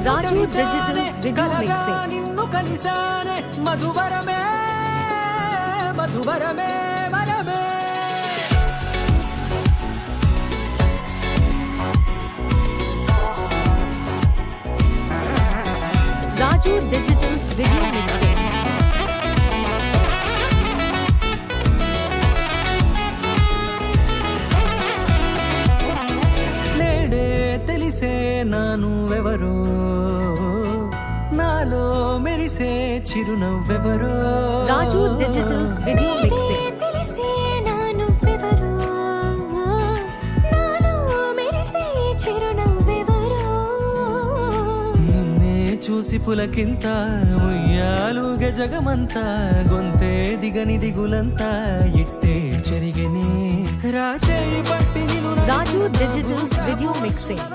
రాజు digitals video mixing నిన్ను కలిసానే మధువరమే మధువరమే వరమే రాజు digitals video mixing నేడే తెలిసే నానువెవరో నాలో మెరిసే చిరునవ్వెవరో రాజు డిజిటల్స్ వీడియో మిక్సింగ్ చూసి పులకింత ఉయ్యాలుగ జగమంతా గొంతే దిగని దిగులంతా ఇట్టే చెరిగని రాజే పట్టి నిన్ను రాజు డిజిటల్స్ వీడియో మిక్సింగ్